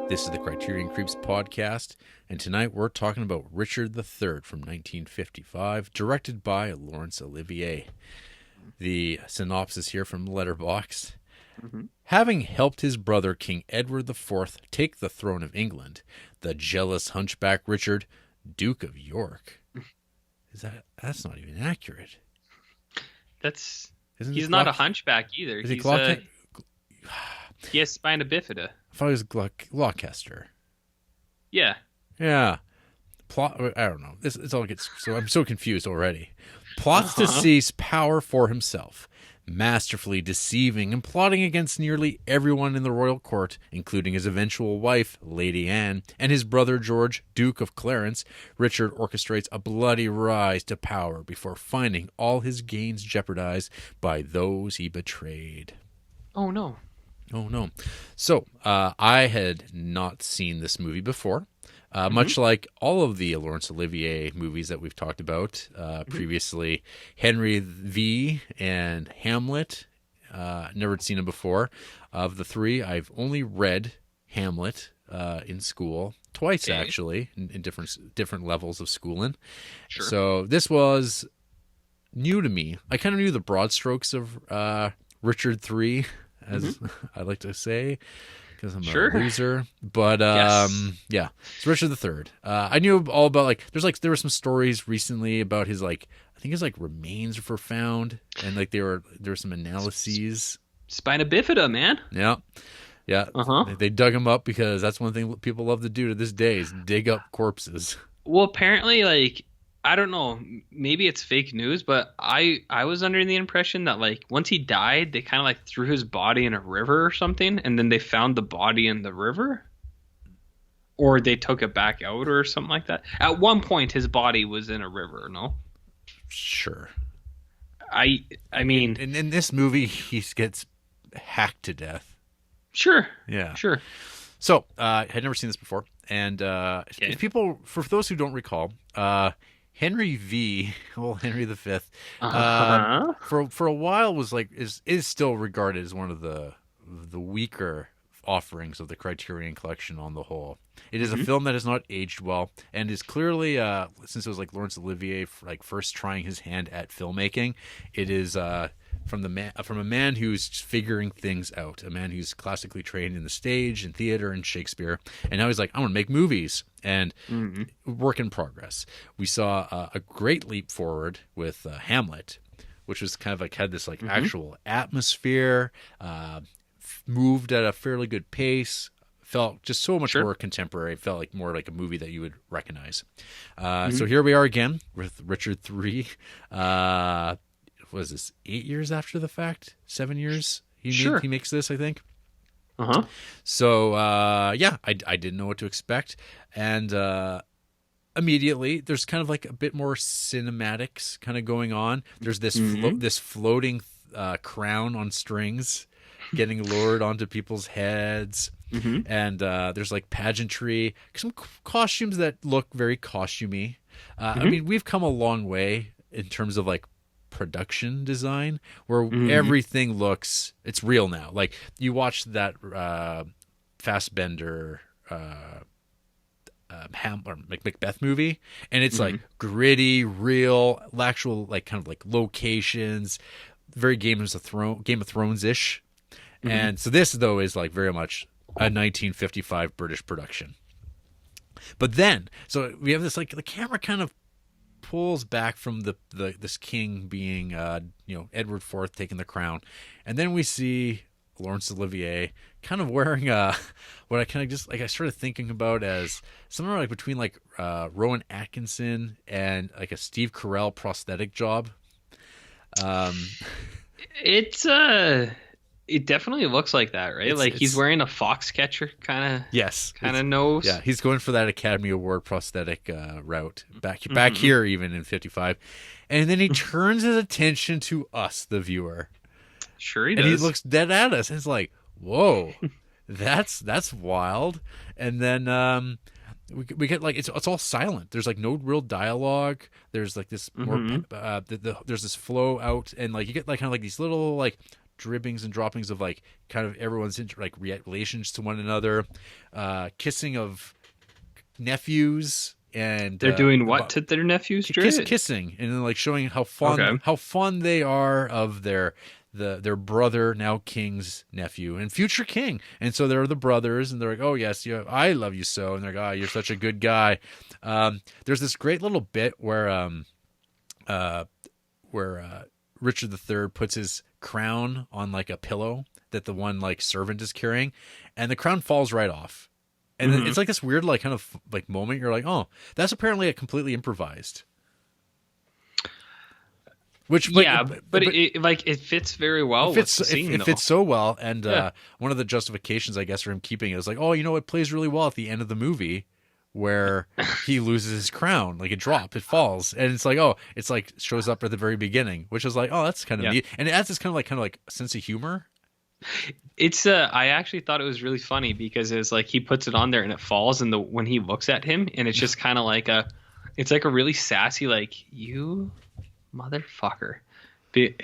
This is the Criterion Creeps podcast, and tonight we're talking about Richard III from 1955, directed by Laurence Olivier. The synopsis here from Letterboxd. Having helped his brother King Edward IV take the throne of England, the jealous hunchback Richard, Duke of York. That's not even accurate. He's not a hunchback either. He has spina bifida. I thought he was Gloucester. Yeah. Yeah. I don't know. I'm so confused already. Plots to seize power for himself, masterfully deceiving and plotting against nearly everyone in the royal court, including his eventual wife, Lady Anne, and his brother George, Duke of Clarence. Richard orchestrates a bloody rise to power before finding all his gains jeopardized by those he betrayed. Oh, no. So, I had not seen this movie before. Much like all of the Laurence Olivier movies that we've talked about previously, Henry V and Hamlet, never seen them before. Of the three, I've only read Hamlet in school twice, actually, in different levels of schooling. Sure. So this was new to me. I kind of knew the broad strokes of Richard III, as I like to say, because I'm a loser. But yeah, it's Richard III. I knew all about there were some stories recently about his I think his remains were found, and there were some analyses. Spina bifida, man. Yeah. They dug him up because that's one thing people love to do to this day is dig up corpses. Well, apparently, I don't know, maybe it's fake news, but I was under the impression that once he died, they kind of threw his body in a river or something, and then they found the body in the river, or they took it back out or something like that. At one point, his body was in a river. No, sure. I mean, in this movie, he gets hacked to death. Sure. Yeah. Sure. So I had never seen this before, and people, for those who don't recall, Henry V, Henry V, for a while is still regarded as one of the weaker offerings of the Criterion Collection on the whole. It is a film that has not aged well, and is clearly since it was Laurence Olivier first trying his hand at filmmaking, it is from a man who's figuring things out, a man who's classically trained in the stage and theater and Shakespeare, and now he's like, I want to make movies, and work in progress. We saw a great leap forward with Hamlet, which was kind of had this actual atmosphere, moved at a fairly good pace, felt just so much more contemporary, felt more like a movie that you would recognize. So here we are again with Richard III. Was this 8 years after the fact? 7 years? He makes this, I think. So I didn't know what to expect, and immediately there's kind of a bit more cinematics kind of going on. There's this this floating crown on strings getting lured onto people's heads, and there's pageantry, some costumes that look very costumey. I mean, we've come a long way in terms of production design, where everything looks, it's real now. You watch that Fassbender Macbeth movie, and it's gritty, real, actual kind of locations, very Game of Thrones ish. And so this though is very much a 1955 British production. But then, so we have this the camera kind of pulls back from this king being Edward IV taking the crown, and then we see Laurence Olivier kind of wearing what I kind of just I started thinking about as somewhere between Rowan Atkinson and a Steve Carell prosthetic job. It definitely looks like that, right? He's wearing a Foxcatcher kind of nose. Yeah, he's going for that Academy Award prosthetic route back here, even in 55, and then he turns his attention to us, the viewer. Sure, he does. And he looks dead at us, and it's like, whoa, that's wild. And then we get it's all silent. There's no real dialogue. There's this more there's this flow out, and you get kind of these little drippings and droppings of like kind of everyone's like relations to one another, kissing of nephews, and They're doing what to their nephews, kissing, and then like showing how fun they are of their brother, now king's nephew and future king. And so they're the brothers, and they're like, oh yes, I love you so, and they're like, oh, you're such a good guy. There's this great little bit where Richard III puts his crown on like a pillow that the one like servant is carrying, and the crown falls right off. And then it's like this weird like kind of like moment. You're like, oh, that's apparently completely improvised. Which but it fits very well. It fits so well, and one of the justifications, I guess, for him keeping it is like, oh, it plays really well at the end of the movie, where he loses his crown, like it falls, and it's like, oh, it's like shows up at the very beginning, which is like, oh, that's kind of neat, and it adds this kind of like sense of humor. It's I actually thought it was really funny because it's like he puts it on there and it falls, and when he looks at him, and it's just kind of like it's like a really sassy like, you motherfucker.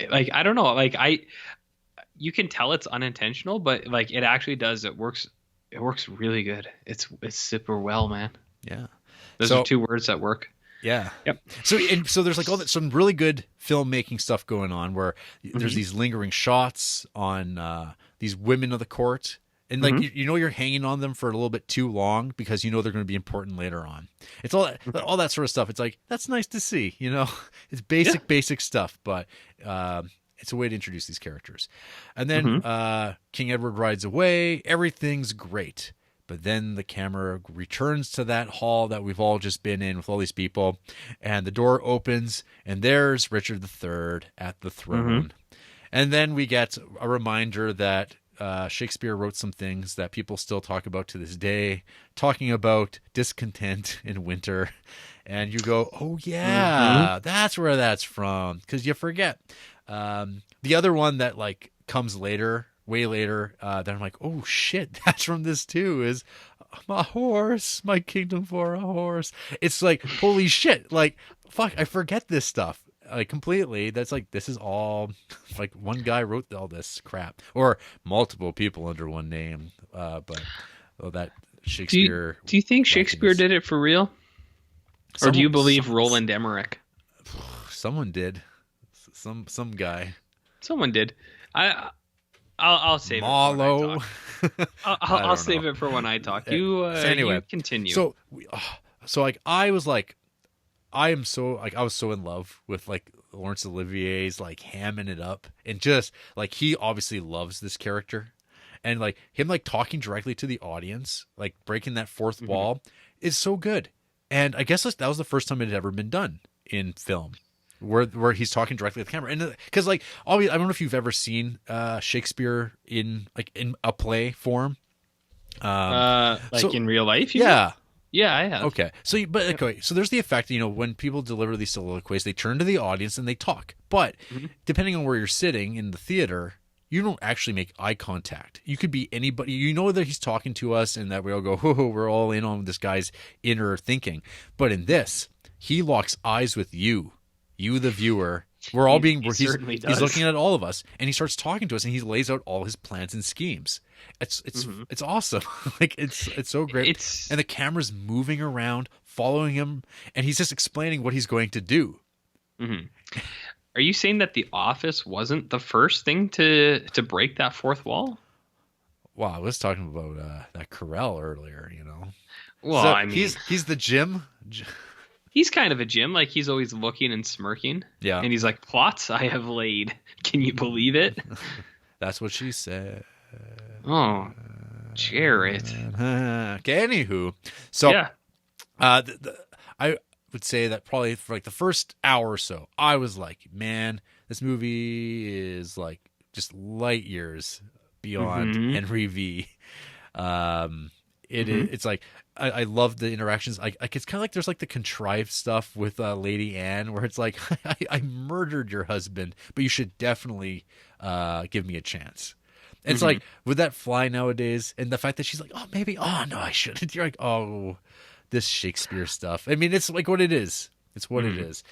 Like, I don't know, like you can tell it's unintentional, but like it actually does. It works really good. It's super well, man. Yeah, those are two words that work. Yeah. Yep. So there's like some really good filmmaking stuff going on where there's these lingering shots on these women of the court, and like you're hanging on them for a little bit too long because they're going to be important later on. It's all that sort of stuff. It's like, that's nice to see. It's basic stuff, but it's a way to introduce these characters. And then King Edward rides away. Everything's great. But then the camera returns to that hall that we've all just been in with all these people, and the door opens, and there's Richard III at the throne. And then we get a reminder that Shakespeare wrote some things that people still talk about to this day, talking about discontent in winter. And you go, oh, yeah, that's where that's from, because you forget. The other one that like comes later, way later, then I'm like, oh shit, that's from this too, is my horse, my kingdom for a horse. It's like, holy shit, like, fuck, I forget this stuff like completely. That's like, this is all like one guy wrote all this crap, or multiple people under one name. But that Shakespeare. Do you think Shakespeare did it for real? Or do you believe Roland Emmerich? Someone did. Some guy. Someone did. I'll save Marlowe. it for when I talk. I'll save it for when I talk. You anyway, you continue. So like I was so in love with like Laurence Olivier's like hamming it up, and just like he obviously loves this character, and like him like talking directly to the audience, like breaking that fourth wall is so good. And I guess that was the first time it had ever been done in film, where he's talking directly to the camera. And because like I don't know if you've ever seen Shakespeare in a play form, in real life. Yeah. Yeah, I have. Okay. So there's the effect, when people deliver these soliloquies, they turn to the audience and they talk. But depending on where you're sitting in the theater, you don't actually make eye contact. You could be anybody. You know that he's talking to us and that we all go, oh, we're all in on this guy's inner thinking. But in this, he locks eyes with you, the viewer. We're all he's looking at all of us, and he starts talking to us, and he lays out all his plans and schemes. It's awesome. Like it's so great. And the camera's moving around, following him, and he's just explaining what he's going to do. Are you saying that The Office wasn't the first thing to break that fourth wall? Wow, I was talking about that Carell earlier. Well, so I mean, he's the Jim. He's kind of a Jim, like he's always looking and smirking. Yeah. And he's like, plots I have laid. Can you believe it? That's what she said. Oh, Jarrett. Okay, anywho. So, yeah. I would say that probably for like the first hour or so, I was like, man, this movie is like just light years beyond Henry V. It's like, I love the interactions. Like it's kind of like there's like the contrived stuff with Lady Anne, where it's like, I murdered your husband, but you should definitely give me a chance. It's like, would that fly nowadays? And the fact that she's like, oh, maybe, oh no, I shouldn't. You're like, oh, this Shakespeare stuff. I mean, it's like what it is. It's what it is.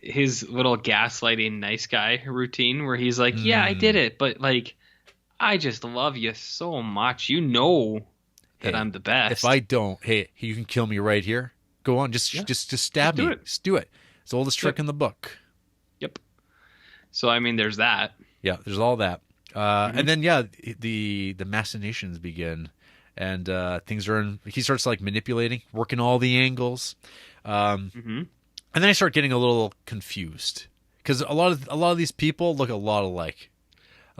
His little gaslighting nice guy routine where he's like, yeah, I did Mm, it, but like, I just love you so much. You know that hey, I'm the if I best. don't, hey, you can kill me right here. Go on, Yeah, just just stab do me. it. Just do it. It's the oldest trick Yep. in the book. Yep. So I mean, there's that. Yeah, there's all that. Hmm. And then yeah, the machinations begin, and things are in. He starts like manipulating, working all the angles, um, Hmm. and then I start getting a little confused because a lot of these people look a lot alike.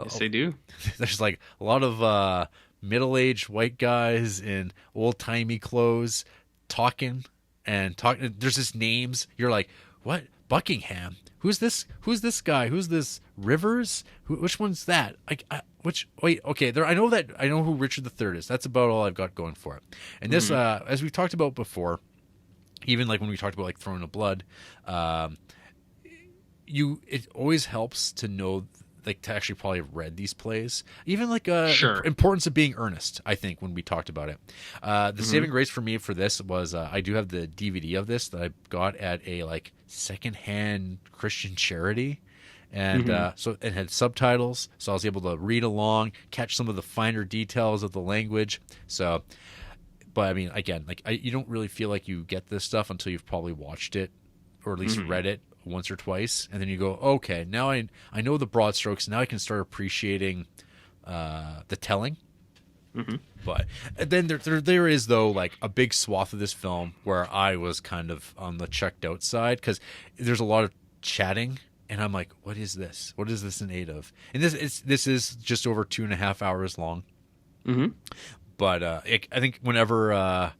Yes, they do. There's like a lot of middle-aged white guys in old-timey clothes talking and talking. There's just names. You're like, what? Buckingham? Who's this? Who's this guy? Who's this? Rivers? Which one's that? Which? Wait, okay. There, I know that. I know who Richard III is. That's about all I've got going for it. And this, Hmm. as we've talked about before, even like when we talked about like Throne of Blood, um, it always helps to know, like, to actually probably have read these plays, even like Sure. importance of being earnest. I think when we talked about it, the Hmm. saving grace for me for this was I do have the DVD of this that I got at a like secondhand Christian charity, and Hmm. so it had subtitles, so I was able to read along, catch some of the finer details of the language. So, but I mean, again, like you don't really feel like you get this stuff until you've probably watched it or at least Hmm. read it once or twice, and then you go, okay, now I know the broad strokes. Now I can start appreciating the telling. Hmm. But then there is though like a big swath of this film where I was kind of on the checked out side because there's a lot of chatting. And I'm like, what is this? What is this in aid of? And this is just over 2.5 hours long. Hmm. But I think whenever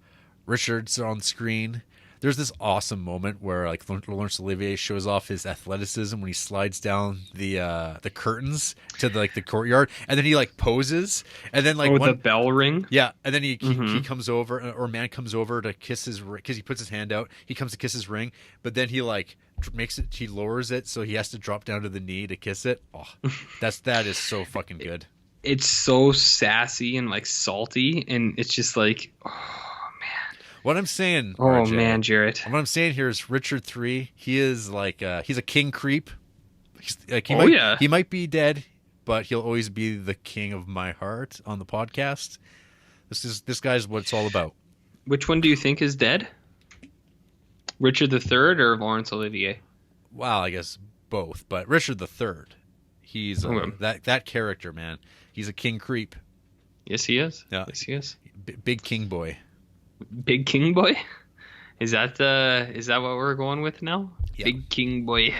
Richard's on screen, there's this awesome moment where like Laurence Olivier shows off his athleticism when he slides down the curtains to like the courtyard, and then he like poses, and then like Oh, the one bell ring. yeah, and then he Hmm. comes over, or a man comes over to kiss his because he puts his hand out. He comes to kiss his ring, but then he like makes it. He lowers it, so he has to drop down to the knee to kiss it. Oh, that is so fucking good. It's so sassy and like salty, and it's just like, oh man, What I'm saying, oh RJ, man, Jarrett. what I'm saying here is Richard III. He is like he's a king creep. He's, like Oh yeah. he might be dead, but he'll always be the king of my heart on the podcast. This guy's what it's all about. Which one do you think is dead? Richard III or Laurence Olivier? Wow, I guess both, but Richard III. He's Okay. that character, man. He's a king creep. Yes, he is. Yeah, Yes, he is. big king boy. Big King Boy. Is that what we're going with now? Yeah. Big King Boy.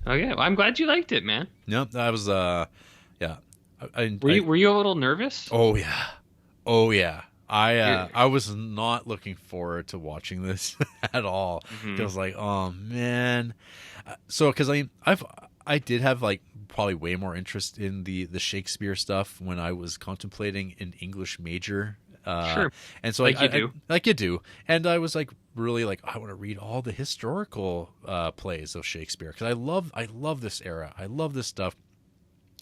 Okay, well, I'm glad you liked it, man. No, I was yeah. Were you a little nervous? Oh yeah. Oh yeah. You're- I was not looking forward to watching this at all. Mhm. I was like, oh man. So because I did have like probably way more interest in the Shakespeare stuff when I was contemplating an English major. Sure, And so like you do. like you do, and I was like really like I want to read all the historical plays of Shakespeare because I love this era. I love this stuff,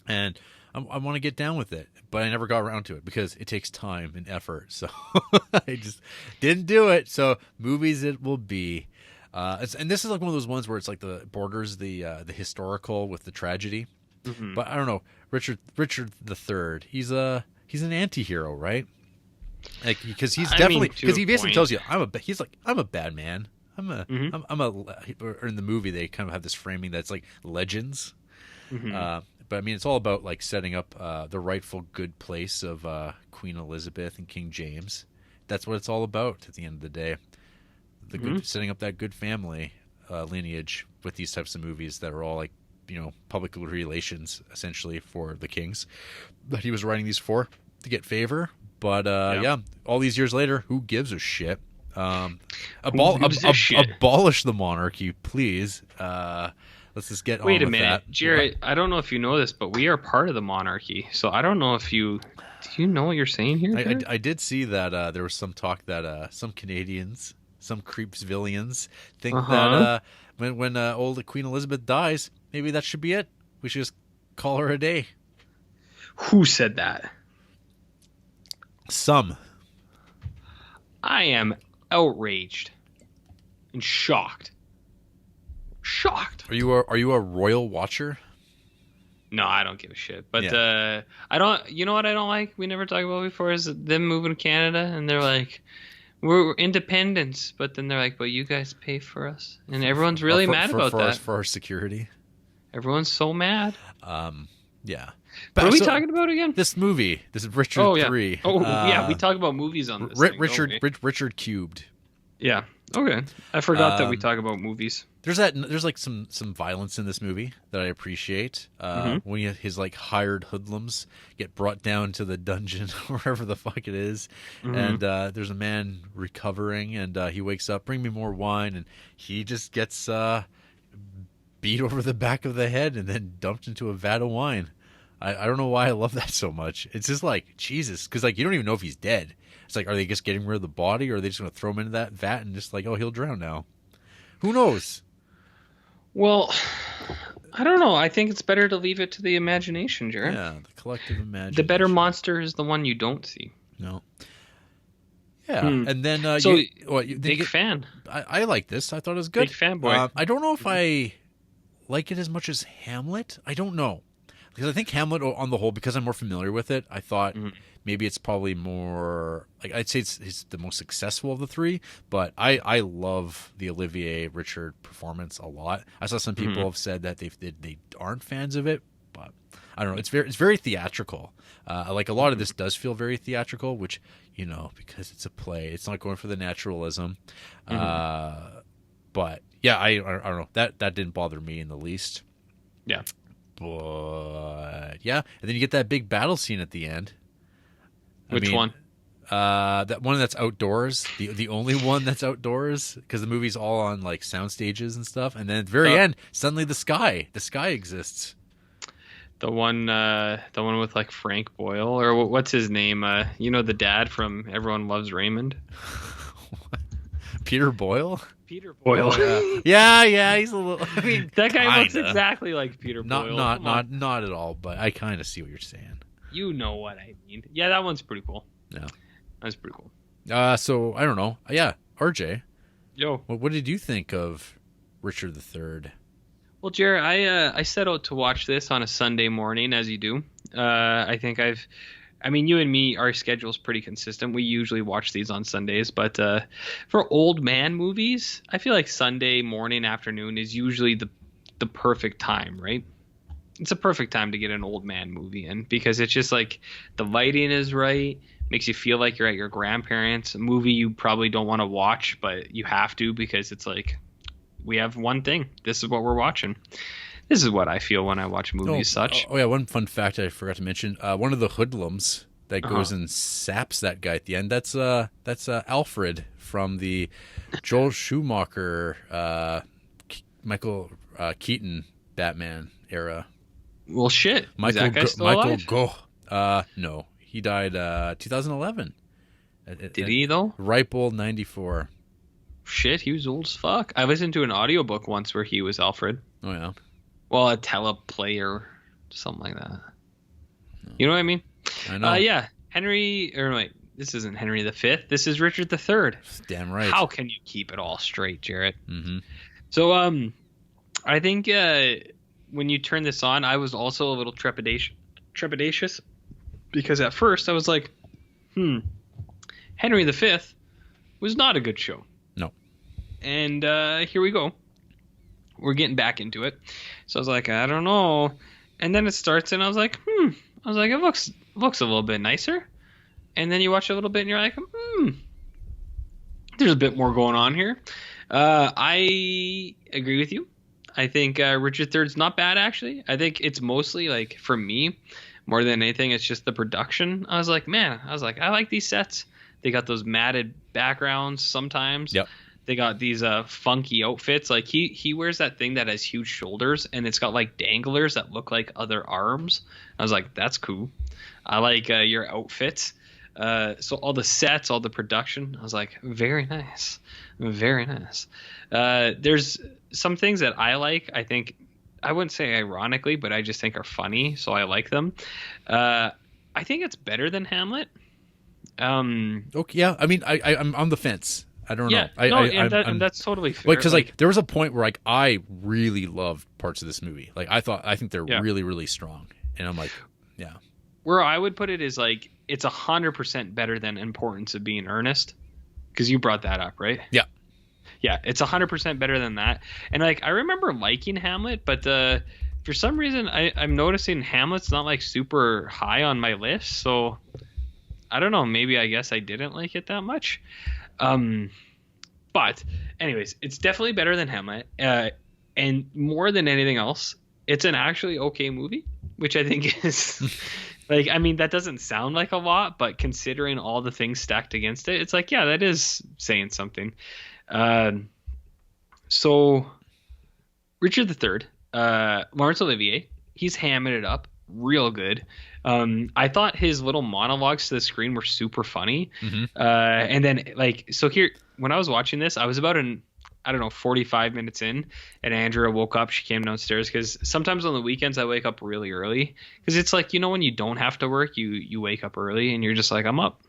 and I want to get down with it, but I never got around to it because it takes time and effort. So I just didn't do it. So movies it will be. And this is like one of those ones where it's like the borders the historical with the tragedy. Hmm. But I don't know, Richard the Third. He's an anti-hero, right? Like because he's I definitely mean, to because a he basically point. tells you he's like I'm a bad man. Hmm. I'm a or in the movie they kind of have this framing that's like legends. Hmm. But I mean, it's all about like setting up the rightful good place of Queen Elizabeth and King James. That's what it's all about at the end of the day. The good setting up that good family lineage with these types of movies that are all like public relations essentially for the kings that he was writing these for to get favor. But yeah, all these years later, who gives a shit? Gives a shit? Abolish the monarchy, please. Let's just get Wait on a with minute, that. Jared. I don't know if you know this, but we are part of the monarchy. So I don't know if you. Do you know what you're saying here? Jared? I did see that there was some talk that some Canadians, some Creepsvillians, think that Uh-huh. when old Queen Elizabeth dies, maybe that should be it. We should just call her a day. Who said that? Some. I am outraged and shocked shocked. Are you a royal watcher? No, I don't give a shit. But I don't. You know what I don't like? We never talked about before is them moving to Canada, and they're like, we're independence, but then they're like, but you guys pay for us, and everyone's really mad about that. For our security. Everyone's so mad. Yeah. What are we talking about again? This movie. This is Richard III. Oh, yeah. We talk about movies on this thing, Richard Cubed. Yeah. Okay. I forgot that we talk about movies. There's like some violence in this movie that I appreciate. When his like hired hoodlums get brought down to the dungeon or wherever the fuck it is, and there's a man recovering, and he wakes up, bring me more wine, and he just gets beat over the back of the head and then dumped into a vat of wine. I don't know why I love that so much. It's just like, Jesus, because like you don't even know if he's dead. It's like, are they just getting rid of the body, or are they just going to throw him into that vat and just like, oh, he'll drown now? Who knows? Well, I don't know. I think it's better to leave it to the imagination, Jared. Yeah, the collective imagination. The better monster is the one you don't see. No. Yeah, and then big fan. I like this. I thought it was good. Big fanboy. I don't know if I like it as much as Hamlet. I don't know. Because I think Hamlet, on the whole, because I'm more familiar with it, I thought maybe it's probably more, like, I'd say it's the most successful of the three, but I love the Olivier Richard performance a lot. I saw some people have said that they aren't fans of it, but I don't know. It's very theatrical. Like, a lot of this does feel very theatrical, which, you know, because it's a play, it's not going for the naturalism. But yeah, I don't know. That didn't bother me in the least. Yeah. But yeah, and then you get that big battle scene at the end. Which one? That one that's outdoors. The only one that's outdoors, because the movie's all on like sound stages and stuff. And then at the very end, suddenly the sky exists. The one with like Frank Boyle, or what's his name? You know, the dad from Everyone Loves Raymond. Peter Boyle. Peter Boyle. Oh, yeah, he's a little. I mean, that guy looks exactly like Peter Boyle. Not at all, but I kind of see what you're saying. You know what I mean? Yeah, that one's pretty cool. Yeah, that's pretty cool. So I don't know. Yeah, RJ. Yo, what did you think of Richard III? Well, Jared, I set out to watch this on a Sunday morning, as you do. I mean, you and me, our schedule's pretty consistent. We usually watch these on Sundays, but for old man movies, I feel like Sunday morning, afternoon is usually the perfect time, right? It's a perfect time to get an old man movie in, because it's just like the lighting is right, makes you feel like you're at your grandparents', a movie you probably don't want to watch, but you have to, because it's like, we have one thing. This is what we're watching. This is what I feel when I watch movies such. Oh, yeah, one fun fact I forgot to mention. One of the hoodlums that goes and saps that guy at the end, that's Alfred from the Joel Schumacher, Michael Keaton Batman era. Well, shit. Is that guy still alive? No. He died 2011. Did he, though? Ripe old 94. Shit, he was old as fuck. I listened to an audiobook once where he was Alfred. Oh, yeah. Well, a teleplay or something like that. No. You know what I mean? I know. Yeah. This isn't Henry V. This is Richard III. Damn right. How can you keep it all straight, Jarrett? Mm-hmm. So, I think when you turn this on, I was also a little trepidatious, because at first I was like, Henry V was not a good show. No. And here we go. We're getting back into it. So I was like, I don't know. And then it starts, and I was like, it looks a little bit nicer. And then you watch a little bit, and you're like, there's a bit more going on here. I agree with you. I think Richard III's not bad, actually. I think it's mostly, like, for me, more than anything, it's just the production. I was like, I like these sets. They got those matted backgrounds sometimes. Yep. They got these funky outfits. Like he wears that thing that has huge shoulders, and it's got like danglers that look like other arms. I was like, that's cool. I like your outfits. So all the sets, all the production, I was like, very nice. Very nice. There's some things that I like. I think, I wouldn't say ironically, but I just think are funny, so I like them. I think it's better than Hamlet. Okay, yeah. I mean, I'm on the fence. I don't Yeah, know. no, and that's totally fair. Like, because like there was a point where like I really loved parts of this movie. Like I think they're really, really strong, and I'm like, yeah. Where I would put it is like it's 100% better than Importance of Being Earnest, because you brought that up, right? Yeah. Yeah, it's 100% better than that. And like I remember liking Hamlet, but for some reason I'm noticing Hamlet's not like super high on my list. So I don't know. Maybe I guess I didn't like it that much. But anyways, it's definitely better than Hamlet. And more than anything else, it's an actually okay movie, which I think is like, I mean, that doesn't sound like a lot, but considering all the things stacked against it, it's like, yeah, that is saying something. So Richard III, Laurence Olivier, he's hamming it up real good. I thought his little monologues to the screen were super funny. And then like, so here, when I was watching this, I was about 45 minutes in, and Andrea woke up. She came downstairs because sometimes on the weekends I wake up really early, because it's like, you know, when you don't have to work, you wake up early and you're just like, I'm up.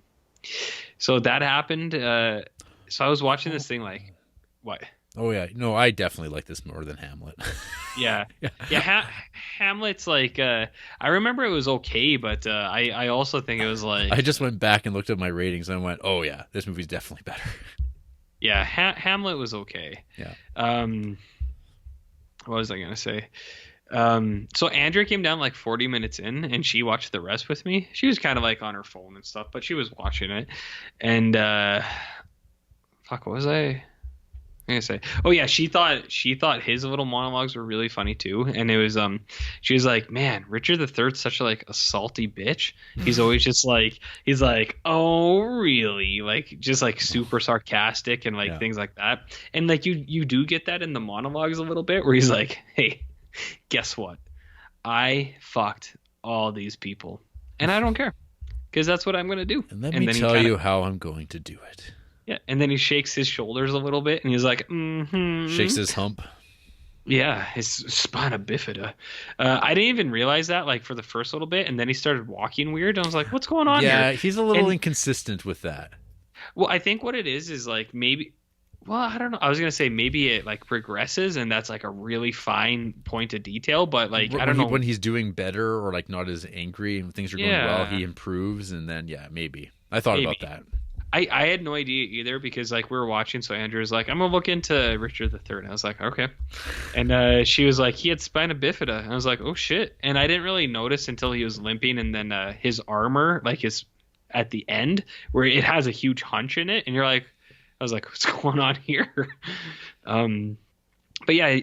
So that happened. So I was watching this thing like, what? Oh yeah, no, I definitely like this more than Hamlet. Yeah. Hamlet's like, I remember it was okay, but I also think it was like, I just went back and looked at my ratings and I went, oh yeah, this movie's definitely better. Yeah, Hamlet was okay. Yeah. What was I gonna say? So Andrea came down like 40 minutes in, and she watched the rest with me. She was kind of like on her phone and stuff, but she was watching it. And fuck, what was I gonna say? Oh yeah, she thought his little monologues were really funny too. And it was she was like, man, Richard III's such a salty bitch. He's always just like, he's like, oh really, like just like super sarcastic and like things like that. And like you do get that in the monologues a little bit, where he's like, hey, guess what, I fucked all these people and I don't care, because that's what I'm gonna do. And let me tell you how I'm going to do it. Yeah, and then he shakes his shoulders a little bit, and he's like, shakes his hump. Yeah, his spina bifida. I didn't even realize that, like, for the first little bit, and then he started walking weird, and I was like, what's going on here? Yeah, he's a little inconsistent with that. Well, I think what it is like maybe, well, I don't know. I was going to say maybe it, like, progresses, and that's, like, a really fine point of detail, but, like, I don't know. When he's doing better or, like, not as angry and things are going well, he improves, and then, yeah, maybe. I thought about that. I had no idea either, because like we were watching, so Andrew was like, I'm gonna look into Richard III, and I was like, okay. And she was like, he had spina bifida, and I was like, oh shit. And I didn't really notice until he was limping, and then his armor, like, his at the end where it has a huge hunch in it, and you're like, I was like, what's going on here? But yeah,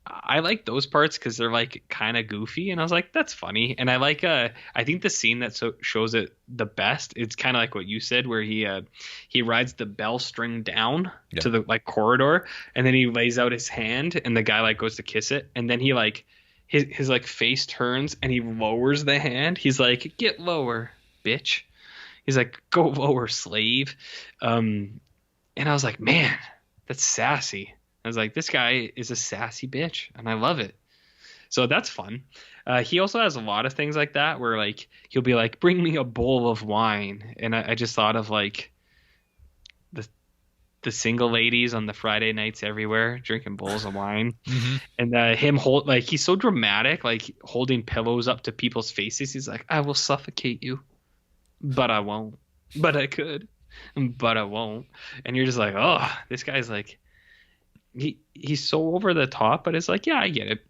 I like those parts because they're like kind of goofy, and I was like, that's funny. And I like I think the scene that shows it the best, it's kind of like what you said, where he rides the bell string down to the like corridor, and then he lays out his hand, and the guy like goes to kiss it, and then he like his like face turns and he lowers the hand. He's like, get lower, bitch. He's like, go lower, slave. And I was like, man, that's sassy. I was like, this guy is a sassy bitch, and I love it. So that's fun. He also has a lot of things like that, where like he'll be like, bring me a bowl of wine. And I just thought of like the single ladies on the Friday nights everywhere drinking bowls of wine. And him he's so dramatic, like holding pillows up to people's faces. He's like, I will suffocate you, but I won't. But I could, but I won't. And you're just like, oh, this guy's like, he's so over the top, but it's like, yeah, I get it.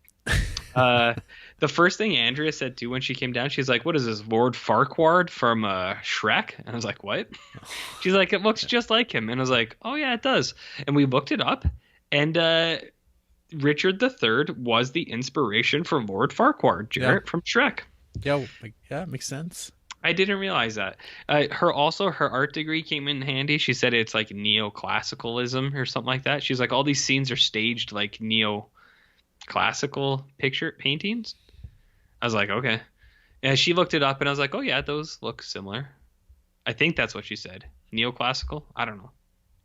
The first thing Andrea said too when she came down, she's like, what is this, Lord Farquaad from Shrek? And I was like, what? She's like, it looks just like him. And I was like, oh yeah, it does. And we looked it up, and Richard III was the inspiration for Lord Farquaad, Jarrett from Shrek. Yeah, it makes sense. I didn't realize that. Her art degree came in handy. She said it's like neoclassicalism or something like that. She's like, all these scenes are staged like neoclassical picture paintings. I was like, okay. And she looked it up, and I was like, oh yeah, those look similar. I think that's what she said. Neoclassical? I don't know.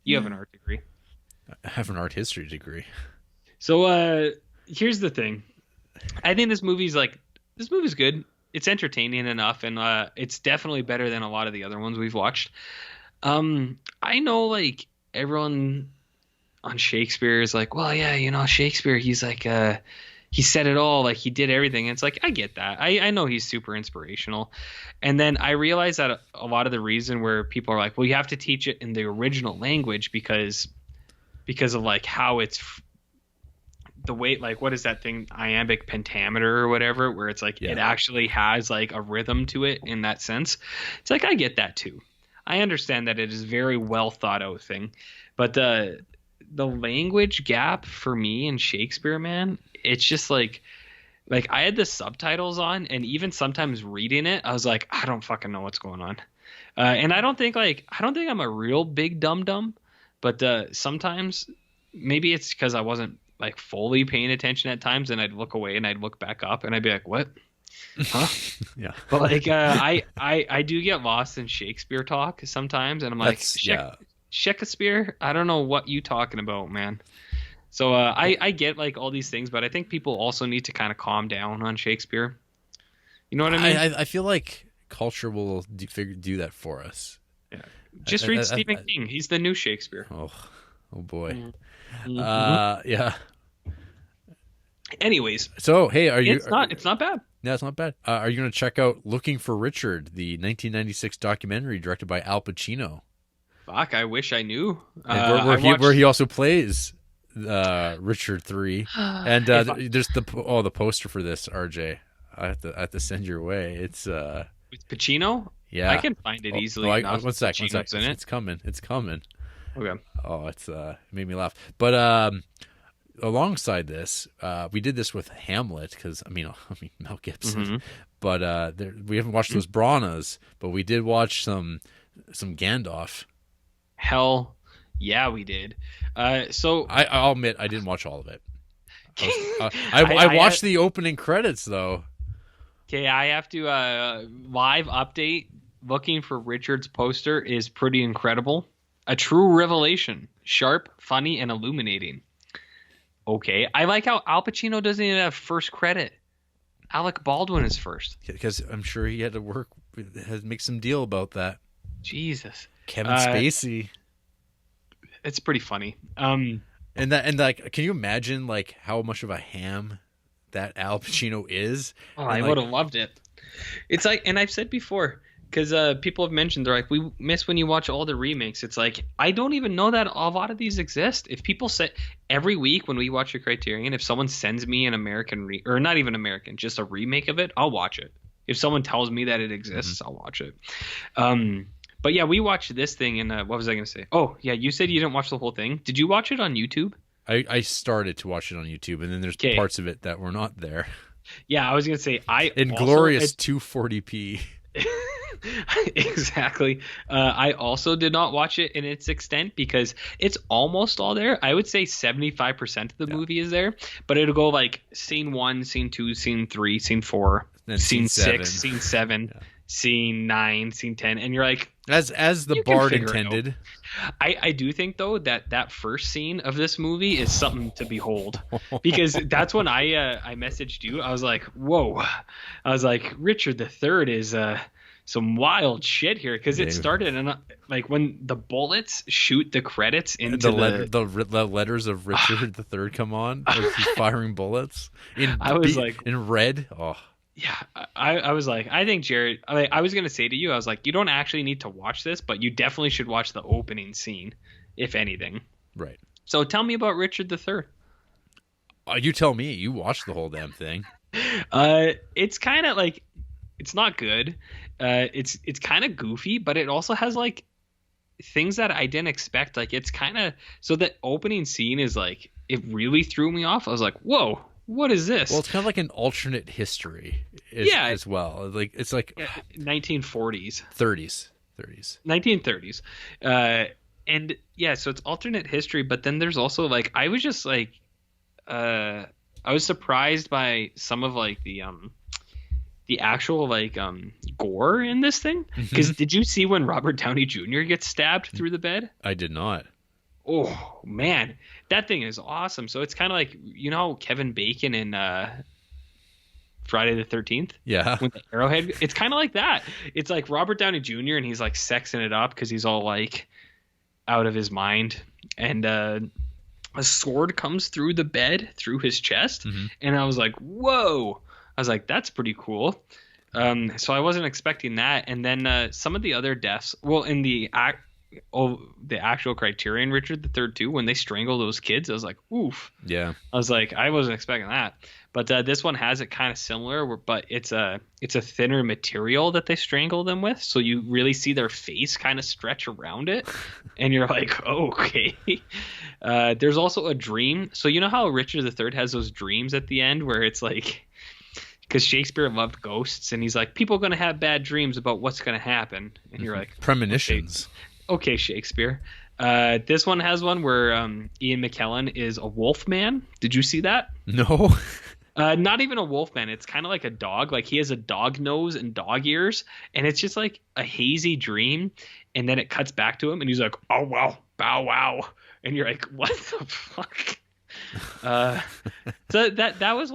You have an art degree. I have an art history degree. So here's the thing. I think this movie's good. It's entertaining enough, and it's definitely better than a lot of the other ones we've watched. I know, like, everyone on Shakespeare is like, well, yeah, Shakespeare, he's like, he said it all, like he did everything. And it's like, I get that. I know he's super inspirational. And then I realized that a lot of the reason where people are like, well, you have to teach it in the original language because of like how it's the way, like, what is that thing, iambic pentameter or whatever, where it's like, it actually has like a rhythm to it in that sense. It's like, I get that too. I understand that it is a very well thought out thing, but the language gap for me in Shakespeare, man, it's just like I had the subtitles on, and even sometimes reading it, I was like, I don't fucking know what's going on. And I don't think I'm a real big dum-dum, but sometimes maybe it's because I wasn't like fully paying attention at times, and I'd look away and I'd look back up and I'd be like, what? Huh? Yeah. But like I do get lost in Shakespeare talk sometimes, and I'm like, Shakespeare, I don't know what you talking about, man. So I get like all these things, but I think people also need to kind of calm down on Shakespeare. You know what I mean? I feel like culture will do that for us. Yeah. Just read Stephen King. He's the new Shakespeare. Oh boy. Mm-hmm. Yeah. Anyways, so hey, it's not bad. No, it's not bad. Are you going to check out Looking for Richard, the 1996 documentary directed by Al Pacino? Fuck, I wish I knew. Where he also plays Richard III, and there's the poster for this, RJ. I have to send your way. It's with Pacino. Yeah, I can find it easily. One sec. It's coming. Okay. Oh, it made me laugh. But alongside this, we did this with Hamlet because I mean Mel Gibson. Mm-hmm. But we haven't watched those Branaghs, but we did watch some Gandalf. Hell yeah, we did. So I'll admit I didn't watch all of it. I watched the opening credits though. Okay, I have to live update. Looking for Richard's poster is pretty incredible. A true revelation. Sharp, funny, and illuminating. Okay, I like how Al Pacino doesn't even have first credit. Alec Baldwin is first. Because I'm sure he had to make some deal about that. Jesus. Kevin Spacey. It's pretty funny. And like, can you imagine like how much of a ham that Al Pacino is? Oh, I would have loved it. It's like, and I've said before, because people have mentioned, they're like, we miss when you watch all the remakes. It's like, I don't even know that a lot of these exist. If people say every week when we watch a Criterion, if someone sends me an American or not even American, just a remake of it, I'll watch it. If someone tells me that it exists, I'll watch it. But yeah, we watched this thing, and what was I going to say? Oh, yeah, you said you didn't watch the whole thing. Did you watch it on YouTube? I started to watch it on YouTube, and then there's parts of it that were not there. Yeah, I was going to say, in glorious 240p. Exactly. I also did not watch it in its extent because it's almost all there. I would say 75% of the movie is there, but it'll go like scene 1, scene 2, scene 3, scene 4, then scene 6, scene 7, scene 9, scene 10, and you're like, as the bard intended. I do think though that first scene of this movie is something to behold, because that's when I messaged you. I was like, whoa. I was like, Richard III is some wild shit here, because it started and like when the bullets shoot the credits into the letters of Richard III come on as he's firing bullets in red. Oh yeah, I was like, I think Jarrett, I was gonna say to you, I was like, you don't actually need to watch this, but you definitely should watch the opening scene, if anything. Right. So tell me about Richard III. You tell me. You watched the whole damn thing. It's kind of like, it's not good. It's kind of goofy, but it also has like things that I didn't expect. Like it's kind of, so the opening scene is like, it really threw me off. I was like, whoa, what is this? Well, it's kind of like an alternate history as well. Like it's like 1940s, 1930s. And yeah, so it's alternate history, but then there's also like, I was just like, I was surprised by some of like the actual like gore in this thing, because did you see when Robert Downey Jr. gets stabbed through the bed? I did not. Oh man, that thing is awesome. So it's kind of like, you know, Kevin Bacon in Friday the 13th, with the arrowhead. It's kind of like that. It's like Robert Downey Jr. and he's like sexing it up because he's all like, out of his mind, and a sword comes through the bed through his chest, and I was like, whoa. I was like, that's pretty cool. So I wasn't expecting that. And then some of the other deaths, well, in the actual Criterion Richard III too, when they strangle those kids, I was like, oof. Yeah. I was like, I wasn't expecting that. But this one has it kind of similar, but it's a thinner material that they strangle them with, so you really see their face kind of stretch around it, and you're like, oh, okay. There's also a dream. So you know how Richard III has those dreams at the end where it's like, because Shakespeare loved ghosts, and he's like, people are going to have bad dreams about what's going to happen, and you're like, premonitions. Okay, Shakespeare. This one has one where Ian McKellen is a wolf man. Did you see that? No. Not even a wolf man. It's kind of like a dog. Like he has a dog nose and dog ears, and it's just like a hazy dream. And then it cuts back to him, and he's like, "Oh wow, bow wow," and you're like, "What the fuck?" So that was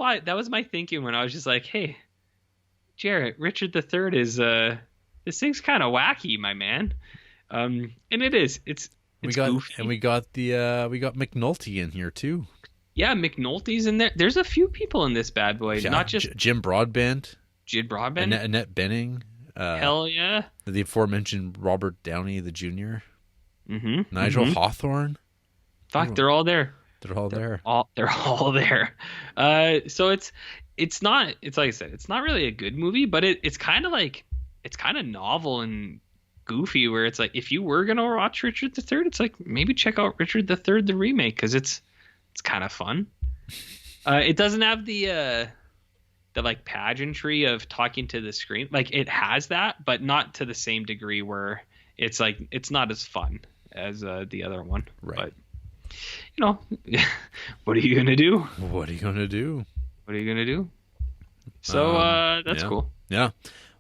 my thinking when I was just like, "Hey, Jarrett, Richard III is this thing's kind of wacky, my man." And it is. It's goofy. And we got McNulty in here too. Yeah, McNulty's in there. There's a few people in this bad boy, yeah, not just Jim Broadbent. Jim Broadbent. Annette Bening. Hell yeah. The aforementioned Robert Downey the Jr. Nigel Hawthorne. Fuck, they're all there. They're all there. They're all there. So it's not. It's like I said. It's not really a good movie, but it's kind of novel and goofy. Where it's like if you were gonna watch Richard III, it's like maybe check out Richard III the remake because it's kind of fun. It doesn't have the like pageantry of talking to the screen. Like it has that, but not to the same degree where it's like it's not as fun as the other one. Right. But you know, what are you gonna do? What are you gonna do? What are you gonna do? So that's cool. Yeah.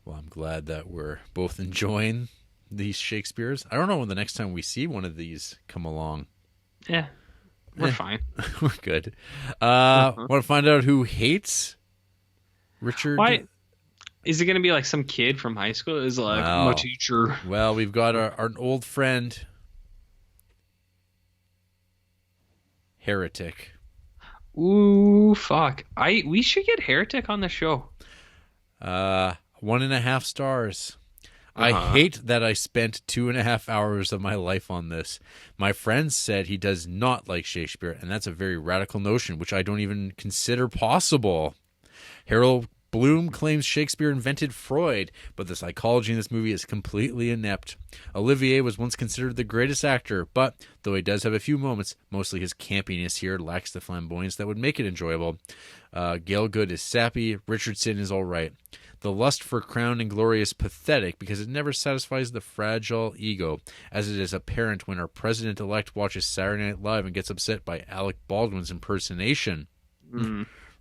Well, I'm glad that we're both enjoying these Shakespeares. I don't know when the next time we see one of these come along. Yeah. We're fine. We're good. Want to find out who hates Richard? Why? Is it going to be like some kid from high school? Is like my teacher? Well, we've got our old friend, Heretic. Ooh, fuck! We should get Heretic on the show. 1.5 stars. I hate that I spent 2.5 hours of my life on this. My friend said he does not like Shakespeare, and that's a very radical notion, which I don't even consider possible. Harold Bloom claims Shakespeare invented Freud, but the psychology in this movie is completely inept. Olivier was once considered the greatest actor, but though he does have a few moments, mostly his campiness here lacks the flamboyance that would make it enjoyable. Gail Good is sappy. Richardson is all right. The lust for crown and glory is pathetic because it never satisfies the fragile ego, as it is apparent when our president-elect watches Saturday Night Live and gets upset by Alec Baldwin's impersonation.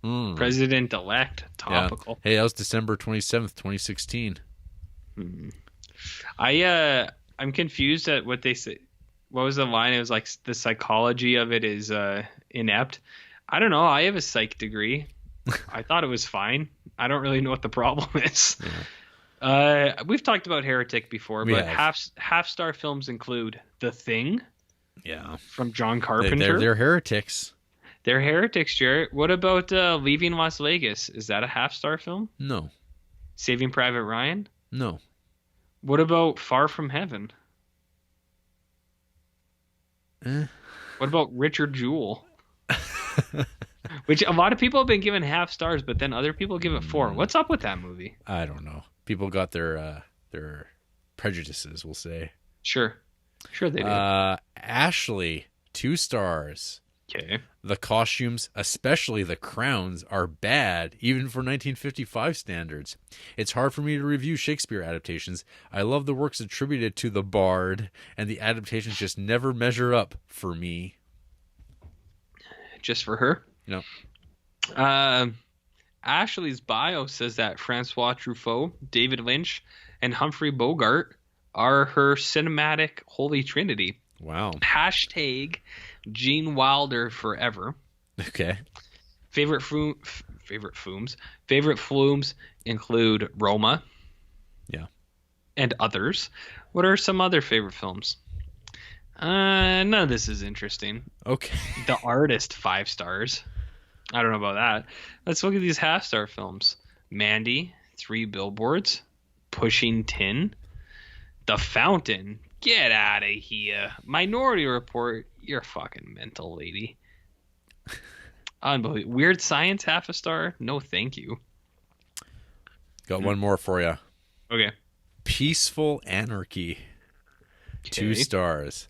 President-elect, topical. Yeah. Hey, that was December 27th, 2016. I'm confused at what they say. What was the line? It was like the psychology of it is inept. I don't know. I have a psych degree. I thought it was fine. I don't really know what the problem is. Yeah. We've talked about Heretic before, but half-star films include The Thing. Yeah. From John Carpenter. They're heretics. They're heretics, Jarrett. What about Leaving Las Vegas? Is that a half-star film? No. Saving Private Ryan? No. What about Far From Heaven? What about Richard Jewell? Which a lot of people have been given half stars, but then other people give it 4. What's up with that movie? I don't know. People got their prejudices, we'll say. Sure they do. Ashley, 2 stars. Okay. The costumes, especially the crowns, are bad, even for 1955 standards. It's hard for me to review Shakespeare adaptations. I love the works attributed to the Bard, and the adaptations just never measure up for me. Just for her? No. Ashley's bio says that Francois Truffaut, David Lynch, and Humphrey Bogart are her cinematic holy trinity. Wow. Hashtag Gene Wilder forever. Okay. Favorite flumes include Roma. Yeah. And others. What are some other favorite films? None of this is interesting. Okay. The Artist, 5 stars. I don't know about that. Let's look at these half-star films. Mandy, 3 billboards. Pushing Tin. The Fountain. Get out of here. Minority Report. You're fucking mental, lady. Unbelievable. Weird Science, half a star. No, thank you. Got one more for you. Okay. Peaceful Anarchy. 2 stars.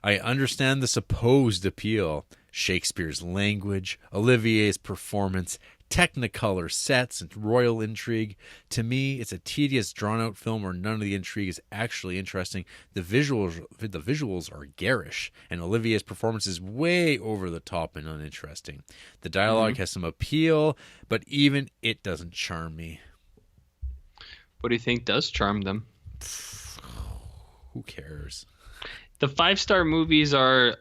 I understand the supposed appeal. Shakespeare's language, Olivier's performance, Technicolor sets, and royal intrigue. To me, it's a tedious, drawn-out film where none of the intrigue is actually interesting. The visuals are garish, and Olivier's performance is way over the top and uninteresting. The dialogue has some appeal, but even it doesn't charm me. What do you think does charm them? Who cares? The 5-star movies are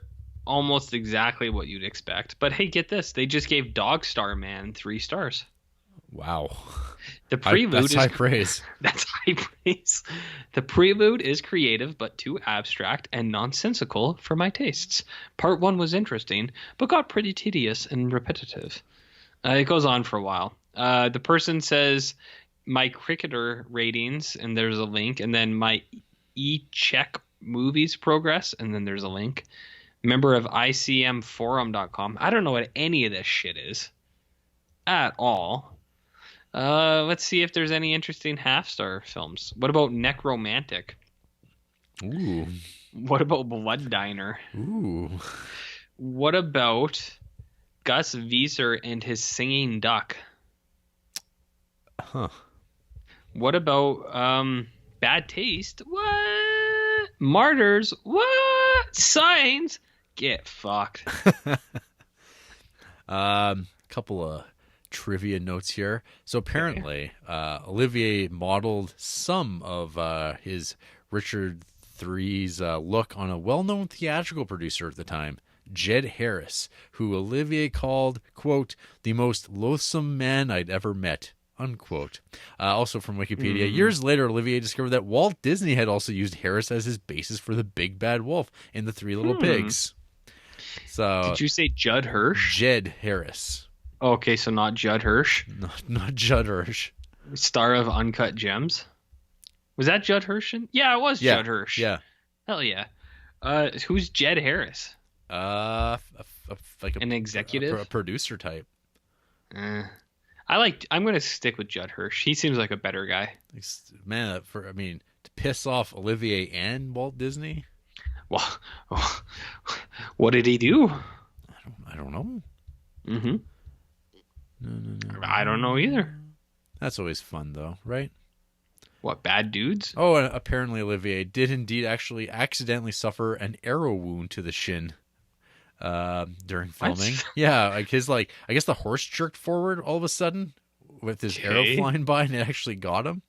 almost exactly what you'd expect. But hey, get this. They just gave Dog Star Man 3 stars. Wow. The prelude that's high praise. That's high praise. The prelude is creative but too abstract and nonsensical for my tastes. Part 1 was interesting, but got pretty tedious and repetitive. It goes on for a while. The person says my cricketer ratings, and there's a link, and then my e-check movies progress, and then there's a link. Member of ICMforum.com. I don't know what any of this shit is at all. Let's see if there's any interesting half-star films. What about Necromantic? Ooh. What about Blood Diner? Ooh. What about Gus Visser and his Singing Duck? Huh. What about Bad Taste? What? Martyrs? What? Signs? Get fucked. Couple of trivia notes here. So apparently, Olivier modeled some of his Richard III's look on a well-known theatrical producer at the time, Jed Harris, who Olivier called, quote, the most loathsome man I'd ever met, unquote. Also from Wikipedia, years later, Olivier discovered that Walt Disney had also used Harris as his basis for the Big Bad Wolf in The Three Little Pigs. So, did you say Judd Hirsch? Jed Harris. Okay, so not Judd Hirsch. Not Judd Hirsch. Star of Uncut Gems. Was that Judd Hirsch? Yeah, it was Judd Hirsch. Yeah. Hell yeah. Who's Jed Harris? Like an executive, a producer type. I'm gonna stick with Judd Hirsch. He seems like a better guy. Man, to piss off Olivier and Walt Disney. Well, what did he do? I don't know. Mm-hmm. No. I don't know either. That's always fun, though, right? What, bad dudes? Oh, and apparently Olivier did indeed actually accidentally suffer an arrow wound to the shin during filming. What? Yeah, I guess the horse jerked forward all of a sudden with his arrow flying by, and it actually got him.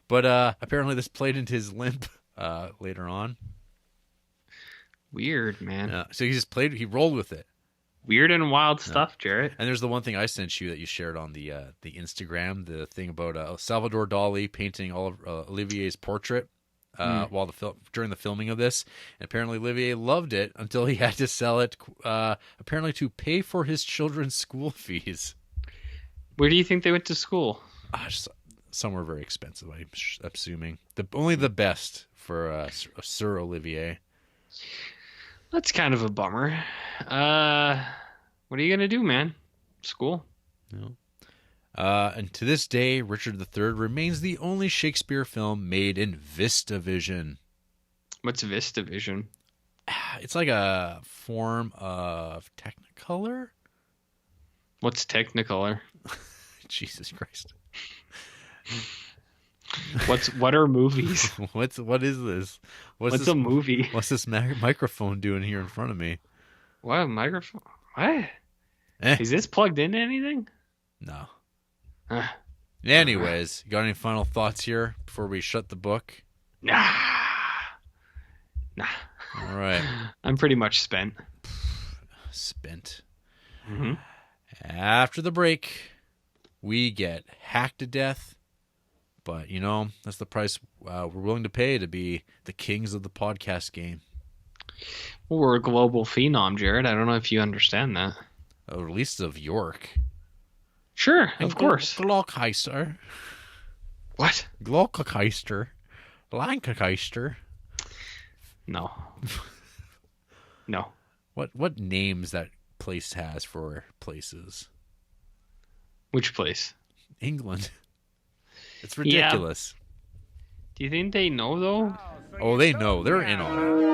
But apparently this played into his limp later on. Weird, man. So he rolled with it. Weird and wild stuff, Jarrett. And there's the one thing I sent you that you shared on the Instagram, the thing about Salvador Dali painting all of Olivier's portrait during the filming of this. And apparently Olivier loved it until he had to sell it, apparently to pay for his children's school fees. Where do you think they went to school? Just somewhere very expensive, I'm assuming. Only the best for Sir Olivier. That's kind of a bummer. What are you going to do, man? School. No. And to this day, Richard III remains the only Shakespeare film made in VistaVision. What's VistaVision? It's like a form of Technicolor. What's Technicolor? Jesus Christ. What are movies? What is this? What's a movie? What's this microphone doing here in front of me? What microphone? What? Is this plugged into anything? No. Anyways, you got any final thoughts here before we shut the book? Nah. All right. I'm pretty much spent. Mm-hmm. After the break, we get hacked to death. But, that's the price we're willing to pay to be the kings of the podcast game. Well, we're a global phenom, Jared. I don't know if you understand that. Or at least of York. Sure, And of course. Gloucester. What? Gloucester. Lancaster. No. No. What names that place has for places? Which place? England. It's ridiculous. Do you think they know, though? Oh, they know. They're in on it.